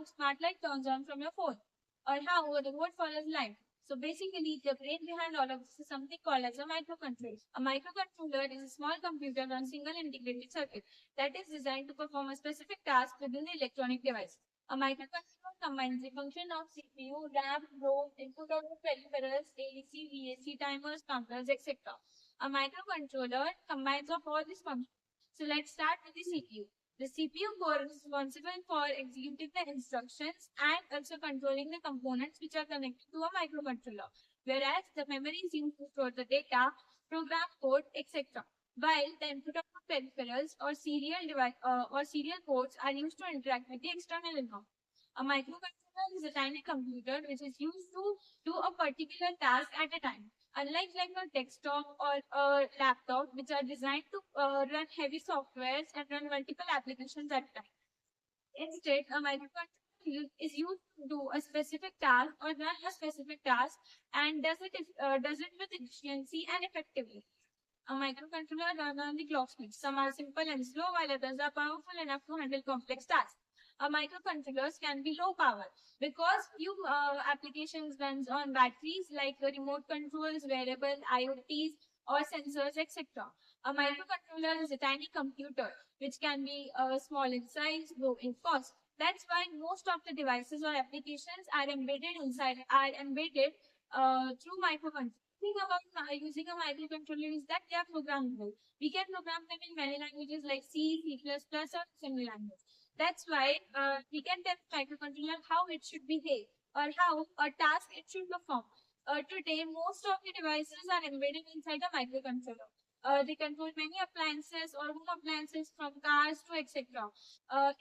smart light turns on from your phone, or how a remote follows light. So basically, the brain behind all of this is something called as a microcontroller. A microcontroller is a small computer on single integrated circuit that is designed to perform a specific task within the electronic device. A microcontroller combines the function of CPU, RAM, ROM, input output peripherals, ADC, VAC, timers, counters, etc. A microcontroller combines of all these functions. So let's start with the CPU. The CPU core is responsible for executing the instructions and also controlling the components which are connected to a microcontroller, whereas the memory is used to store the data, program code, etc. While the input output peripherals or serial ports are used to interact with the external environment. A microcontroller is a tiny computer which is used to do a particular task at a time. Unlike like a desktop or a laptop, which are designed to run heavy softwares and run multiple applications at a time. Instead, a microcontroller is used to do a specific task or run a specific task and does it with efficiency and effectively. A microcontroller runs on the clock speed. Some are simple and slow, while others are powerful enough to handle complex tasks. A microcontrollers can be low power because few applications runs on batteries like remote controls, wearable IoTs, or sensors, etc. A microcontroller is a tiny computer which can be small in size, low in cost. That's why most of the devices or applications are embedded through microcontrollers. Thing about using a microcontroller is that they are programmable. We can program them in many languages like C, C++, or assembly language. That's why we can tell microcontroller how it should behave or how a task it should perform. Today, most of the devices are embedded inside a microcontroller. They control many appliances or home appliances from cars to etc.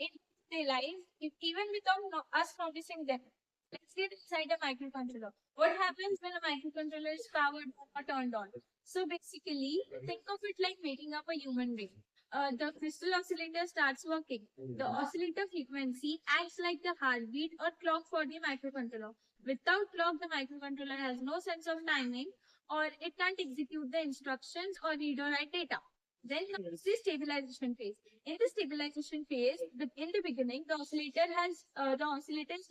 In their life, even without us noticing them. Let's get inside a microcontroller. What happens when a microcontroller is powered or turned on? So basically, think of it like making up a human being. The crystal oscillator starts working. The oscillator frequency acts like the heartbeat or clock for the microcontroller. Without clock, the microcontroller has no sense of timing or it can't execute the instructions or read or write data. Then comes the stabilization phase. In the stabilization phase, in the beginning, the oscillator is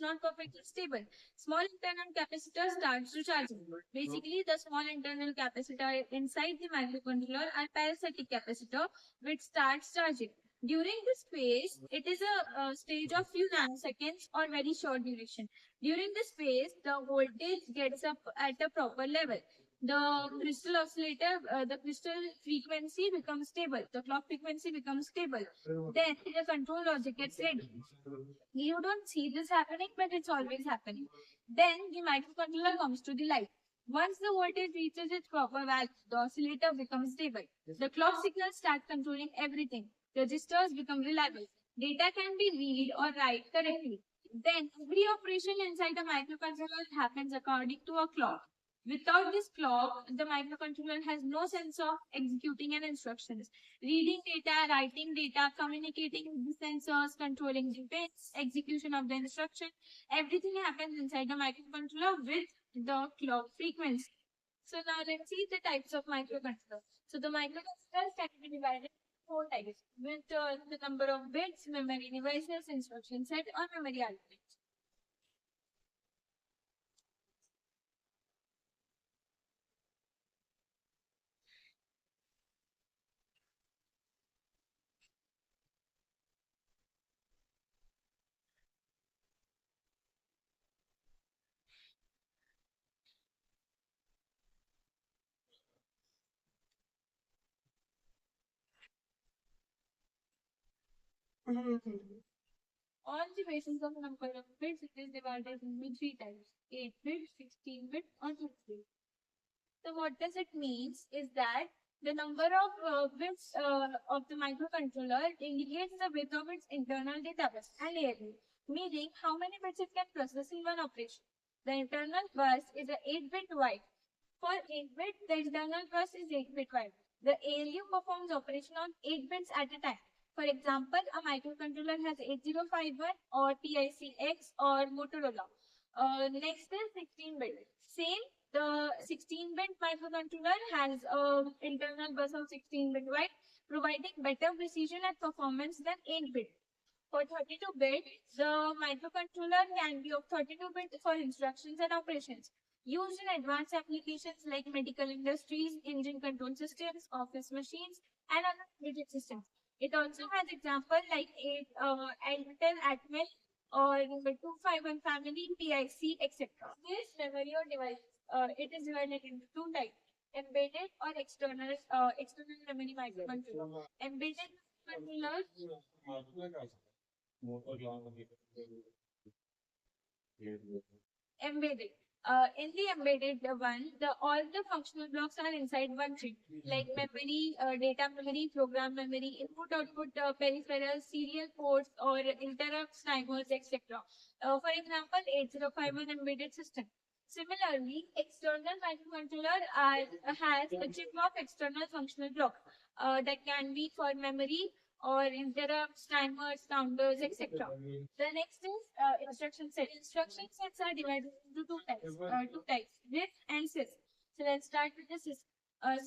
not perfectly stable. Small internal capacitor starts to charge. Basically, the small internal capacitor inside the microcontroller are parasitic capacitor, which starts charging. During this phase, it is a stage of few nanoseconds or very short duration. During this phase, the voltage gets up at a proper level. The crystal frequency becomes stable. The clock frequency becomes stable. Then the control logic gets ready. You don't see this happening, but it's always happening. Then the microcontroller comes to the light. Once the voltage reaches its proper value, the oscillator becomes stable. The clock signal starts controlling everything. Registers become reliable. Data can be read or write correctly. Then every operation inside the microcontroller happens according to a clock. Without this clock, the microcontroller has no sense of executing an instructions. Reading data, writing data, communicating with the sensors, controlling the bits, execution of the instruction. Everything happens inside the microcontroller with the clock frequency. So now let's see the types of microcontrollers. So the microcontrollers can be divided into four types with the number of bits, memory devices, instruction set, or memory argument. On the basis of number of bits, it is divided into three types: 8-bit, 16-bit, or 2-bit. So what does it mean is that the number of bits of the microcontroller indicates the width of its internal data bus and ALU, meaning how many bits it can process in one operation. The internal bus is a 8-bit wide. For 8-bit, the internal bus is 8-bit wide. The ALU performs operation on 8 bits at a time. For example, a microcontroller has 8051 or PICX or Motorola. Next is 16-bit. Same, the 16-bit microcontroller has an internal bus of 16-bit wide, providing better precision and performance than 8-bit. For 32-bit, the microcontroller can be of 32-bit for instructions and operations. Used in advanced applications like medical industries, engine control systems, office machines, and other embedded systems. It also has examples like Intel Atmel or 251 family, PIC, etc. This memory or device, it is divided into two types: embedded or external memory microcontroller. Embedded controllers. Embedded. In the embedded one, all the functional blocks are inside one chip, like memory, data memory, program memory, input-output peripherals, serial ports, or interrupts, timers, etc. For example, 8051 embedded system. Similarly, external microcontroller has a chip of external functional block that can be for memory or interrupts, timers, counters, etc. The next is instruction set. Instruction sets are divided into two types, RISC and CISC. So let's start with the CISC.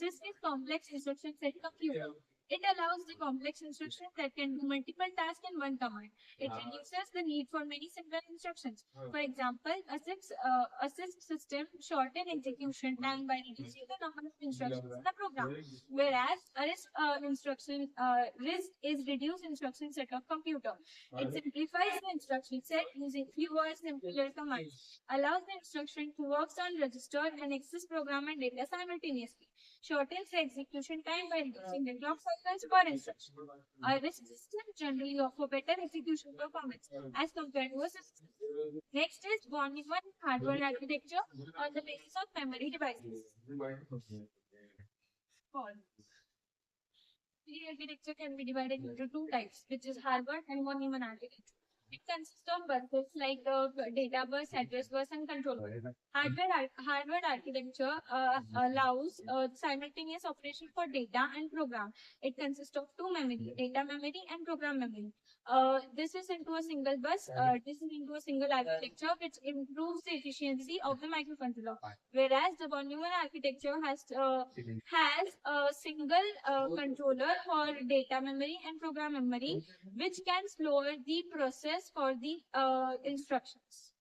CISC is complex instruction set computer. It allows the complex instructions that can do multiple tasks in one command. It reduces the need for many simple instructions. For example, a CISC system shorten execution time by reducing the number of instructions in the program, whereas a RISC is reduced instruction set of computer. It simplifies the instruction set using fewer simpler commands, allows the instruction to work on register and access program and data simultaneously, shortens the execution time by reducing the clock cycles per instruction. A RISC system generally offer better execution performance as compared to a system. Next is Von-Neumann hardware architecture on the basis of memory devices. The architecture can be divided into two types, which is Harvard and Von Neumann architecture. It consists of buses like data bus, address bus, and control bus. Hardware architecture allows simultaneous operation for data and program. It consists of two memory, data memory and program memory. This is into a single bus. This is into a single architecture, which improves the efficiency of the microcontroller. Whereas the Von Neumann architecture has a single controller for data memory and program memory, which can slower the process for the instructions.